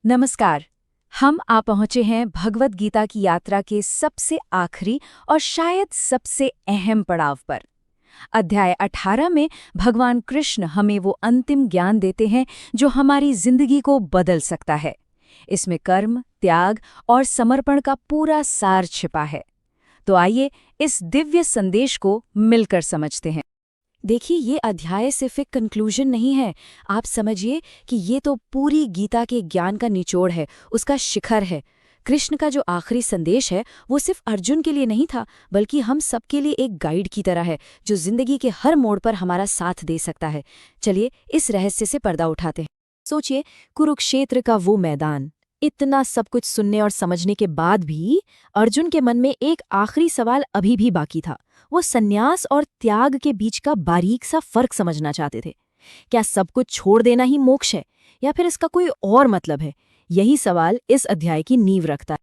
नमस्कार। हम आ पहुंचे हैं भगवत गीता की यात्रा के सबसे आखिरी और शायद सबसे अहम पड़ाव पर। अध्याय 18 में भगवान कृष्ण हमें वो अंतिम ज्ञान देते हैं जो हमारी जिंदगी को बदल सकता है। इसमें कर्म, त्याग और समर्पण का पूरा सार छिपा है। तो आइए इस दिव्य संदेश को मिलकर समझते हैं। देखिए, ये अध्याय सिर्फ एक कंक्लूजन नहीं है। आप समझिए कि ये तो पूरी गीता के ज्ञान का निचोड़ है, उसका शिखर है। कृष्ण का जो आखिरी संदेश है वो सिर्फ अर्जुन के लिए नहीं था, बल्कि हम सबके लिए एक गाइड की तरह है जो जिंदगी के हर मोड़ पर हमारा साथ दे सकता है। चलिए इस रहस्य से पर्दा उठाते हैं। सोचिए, कुरुक्षेत्र का वो मैदान। इतना सब कुछ सुनने और समझने के बाद भी अर्जुन के मन में एक आखिरी सवाल अभी भी बाकी था। वो सन्यास और त्याग के बीच का बारीक सा फर्क समझना चाहते थे। क्या सब कुछ छोड़ देना ही मोक्ष है, या फिर इसका कोई और मतलब है? यही सवाल इस अध्याय की नींव रखता है।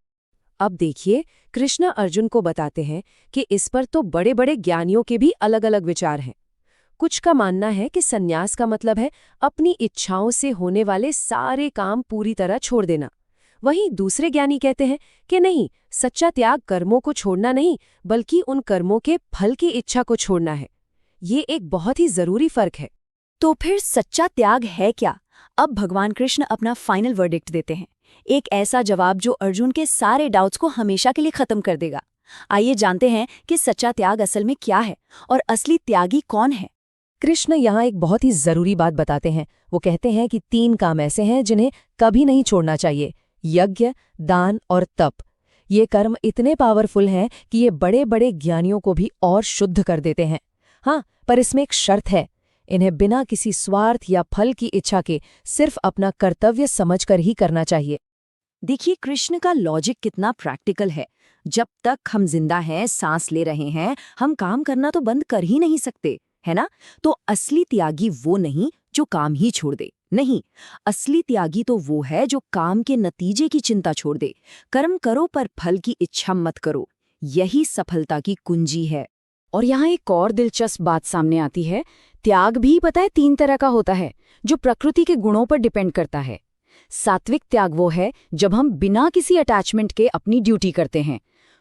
अब देखिए, कृष्ण अर्जुन को बताते हैं कि इस पर तो बड़े बड़े ज्ञानियों के भी अलग अलग विचार हैं। कुछ का मानना है कि सन्यास का मतलब है अपनी इच्छाओं से होने वाले सारे काम पूरी तरह छोड़ देना। वहीं दूसरे ज्ञानी कहते हैं कि नहीं, सच्चा त्याग कर्मों को छोड़ना नहीं, बल्कि उन कर्मों के फल की इच्छा को छोड़ना है। ये एक बहुत ही जरूरी फर्क है। तो फिर सच्चा त्याग है क्या? अब भगवान कृष्ण अपना फाइनल वर्डिक्ट देते हैं, एक ऐसा जवाब जो अर्जुन के सारे डाउट्स को हमेशा के लिए खत्म कर देगा। आइए जानते हैं कि सच्चा त्याग असल में क्या है और असली त्यागी कौन है। कृष्ण यहाँ एक बहुत ही जरूरी बात बताते हैं। वो कहते हैं कि 3 काम ऐसे हैं जिन्हें कभी नहीं छोड़ना चाहिए: यज्ञ, दान और तप। ये कर्म इतने पावरफुल हैं कि ये बड़े बड़े ज्ञानियों को भी और शुद्ध कर देते हैं। हाँ, पर इसमें एक शर्त है। इन्हें बिना किसी स्वार्थ या फल की इच्छा के सिर्फ अपना कर्तव्य समझकर ही करना चाहिए। देखिए, कृष्ण का लॉजिक कितना प्रैक्टिकल है। जब तक हम जिंदा हैं, सांस ले रहे हैं, हम काम करना तो बंद कर ही नहीं सकते, है ना? तो असली त्यागी वो नहीं जो काम ही छोड़ दे। नहीं, असली त्यागी तो वो है जो काम के नतीजे की चिंता छोड़ दे। कर्म करो पर फल की इच्छा मत करो। यही सफलता की कुंजी है। और यहाँ एक और दिलचस्प बात सामने आती है। त्याग भी पता है 3 तरह का होता है, जो प्रकृति के गुणों पर डिपेंड करता है। सात्विक त्याग वो है जब हम बिना किसी अटैचमेंट के अपनी ड्यूटी करते हैं।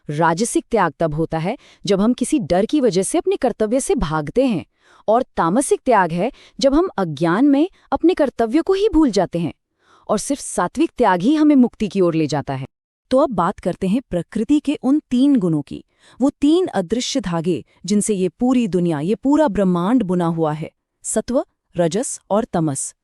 राजसिक त्याग तब होता है जब हम किसी डर की वजह से अपने कर्तव्य से भागते हैं। और तामसिक त्याग है जब हम अज्ञान में अपने कर्तव्य को ही भूल जाते हैं। और सिर्फ सात्विक त्याग ही हमें मुक्ति की ओर ले जाता है। तो अब बात करते हैं प्रकृति के उन 3 गुणों की, वो 3 अदृश्य धागे जिनसे ये पूरी दुनिया, ये पूरा ब्रह्मांड बुना हुआ है: सत्व, रजस और तमस।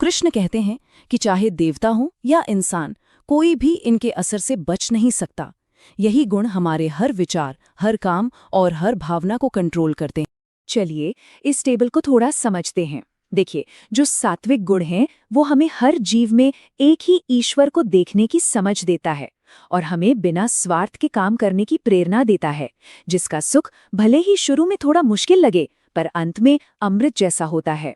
कृष्ण कहते हैं कि चाहे देवता हो या इंसान, कोई भी इनके असर से बच नहीं सकता। यही गुण हमारे हर विचार, हर काम और हर भावना को कंट्रोल करते हैं। चलिए इस टेबल को थोड़ा समझते हैं। देखिए, जो सात्विक गुण हैं वो हमें हर जीव में एक ही ईश्वर को देखने की समझ देता है और हमें बिना स्वार्थ के काम करने की प्रेरणा देता है, जिसका सुख भले ही शुरू में थोड़ा मुश्किल लगे पर अंत में अमृत जैसा होता है।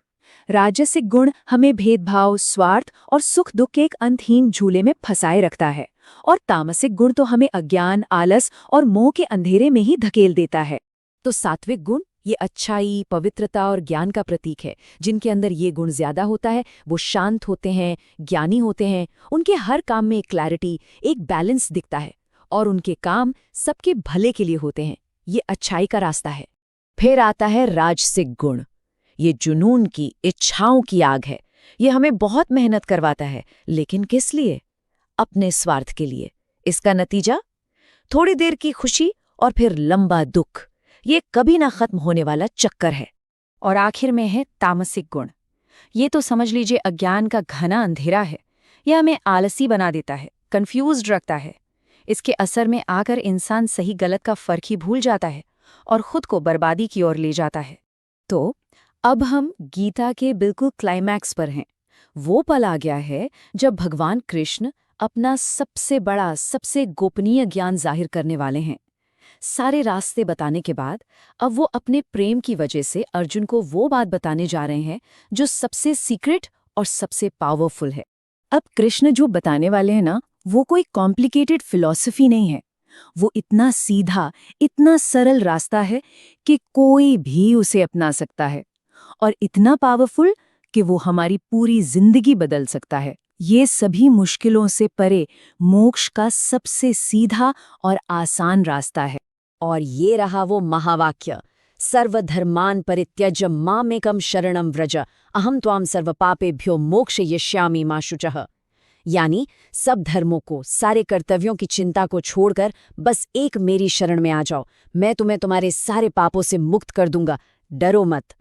राजसिक गुण हमें भेदभाव, स्वार्थ और सुख दुख के एक अंतहीन झूले में फंसाए रखता है। और तामसिक गुण तो हमें अज्ञान, आलस और मोह के अंधेरे में ही धकेल देता है। तो सात्विक गुण ये अच्छाई, पवित्रता और ज्ञान का प्रतीक है। जिनके अंदर ये गुण ज्यादा होता है वो शांत होते हैं, ज्ञानी होते हैं। उनके हर काम में एक क्लैरिटी, एक बैलेंस दिखता है और उनके काम सबके भले के लिए होते हैं। ये अच्छाई का रास्ता है। फिर आता है राजसिक गुण। ये जुनून की, इच्छाओं की आग है। ये हमें बहुत मेहनत करवाता है, लेकिन किस लिए? अपने स्वार्थ के लिए। इसका नतीजा थोड़ी देर की खुशी और फिर लंबा दुख। ये कभी ना खत्म होने वाला चक्कर है। और आखिर में है तामसिक गुण। ये तो समझ लीजिए अज्ञान का घना अंधेरा है। यह हमें आलसी बना देता है, कंफ्यूज्ड रखता है। इसके असर में आकर इंसान सही गलत का फर्क ही भूल जाता है और खुद को बर्बादी की ओर ले जाता है। तो अब हम गीता के बिल्कुल क्लाइमैक्स पर हैं। वो पल आ गया है जब भगवान कृष्ण अपना सबसे बड़ा, सबसे गोपनीय ज्ञान जाहिर करने वाले हैं। सारे रास्ते बताने के बाद अब वो अपने प्रेम की वजह से अर्जुन को वो बात बताने जा रहे हैं जो सबसे सीक्रेट और सबसे पावरफुल है। अब कृष्ण जो बताने वाले हैं ना, वो कोई कॉम्प्लिकेटेड फिलॉसफी नहीं है। वो इतना सीधा, इतना सरल रास्ता है कि कोई भी उसे अपना सकता है, और इतना पावरफुल कि वो हमारी पूरी जिंदगी बदल सकता है। ये सभी मुश्किलों से परे मोक्ष का सबसे सीधा और आसान रास्ता है। और ये रहा वो महावाक्य, सर्वधर्मान् परित्यज्य मामेकं शरणं व्रज अहं त्वां सर्वपापेभ्यो मोक्षयिष्यामि मा शुचः। यानी सब धर्मों को, सारे कर्तव्यों की चिंता को छोड़कर बस एक मेरी शरण में आ जाओ, मैं तुम्हें तुम्हारे सारे पापों से मुक्त कर दूंगा, डरो मत।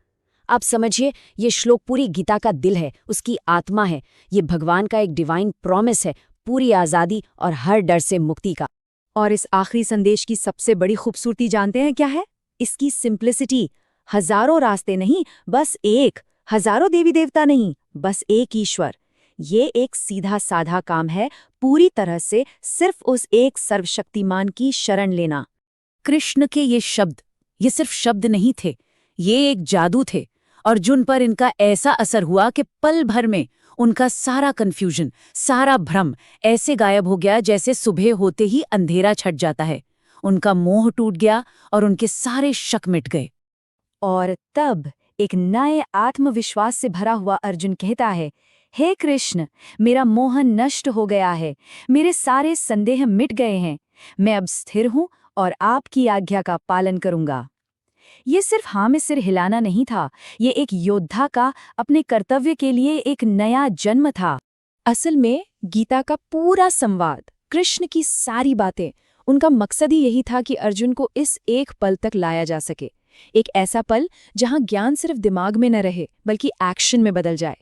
आप समझिए, ये श्लोक पूरी गीता का दिल है, उसकी आत्मा है। ये भगवान का एक डिवाइन प्रॉमिस है, पूरी आज़ादी और हर डर से मुक्ति का। और इस आखिरी संदेश की सबसे बड़ी खूबसूरती जानते हैं क्या है? इसकी सिंप्लिसिटी। हजारों रास्ते नहीं, बस एक। हजारों देवी देवता नहीं, बस एक ईश्वर। ये एक सीधा साधा काम है, पूरी तरह से सिर्फ उस एक सर्वशक्तिमान की शरण लेना। कृष्ण के ये सिर्फ शब्द नहीं थे, ये एक जादू थे। अर्जुन पर इनका ऐसा असर हुआ कि पल भर में उनका सारा कन्फ्यूजन, सारा भ्रम ऐसे गायब हो गया जैसे सुबह होते ही अंधेरा छट जाता है। उनका मोह टूट गया और उनके सारे शक मिट गए। और तब एक नए आत्मविश्वास से भरा हुआ अर्जुन कहता है, हे कृष्ण, मेरा मोह नष्ट हो गया है, मेरे सारे संदेह मिट गए हैं, मैं अब स्थिर हूं और आपकी आज्ञा का पालन करूंगा। ये सिर्फ हाँ में सिर हिलाना नहीं था, ये एक योद्धा का अपने कर्तव्य के लिए एक नया जन्म था। असल में गीता का पूरा संवाद, कृष्ण की सारी बातें, उनका मकसद ही यही था कि अर्जुन को इस एक पल तक लाया जा सके। एक ऐसा पल जहां ज्ञान सिर्फ दिमाग में न रहे बल्कि एक्शन में बदल जाए।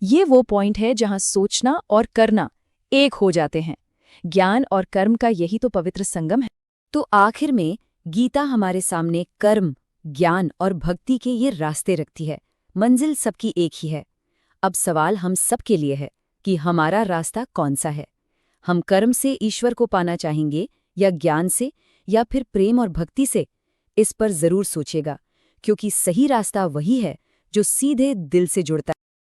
ये वो पॉइंट है जहां सोचना और करना एक हो जाते हैं। ज्ञान और कर्म का यही तो पवित्र संगम है। तो आखिर में गीता हमारे सामने कर्म, ज्ञान और भक्ति के ये रास्ते रखती है। मंजिल सबकी एक ही है। अब सवाल हम सबके लिए है कि हमारा रास्ता कौन सा है। हम कर्म से ईश्वर को पाना चाहेंगे या ज्ञान से, या फिर प्रेम और भक्ति से? इस पर जरूर सोचेगा, क्योंकि सही रास्ता वही है जो सीधे दिल से जुड़ता है।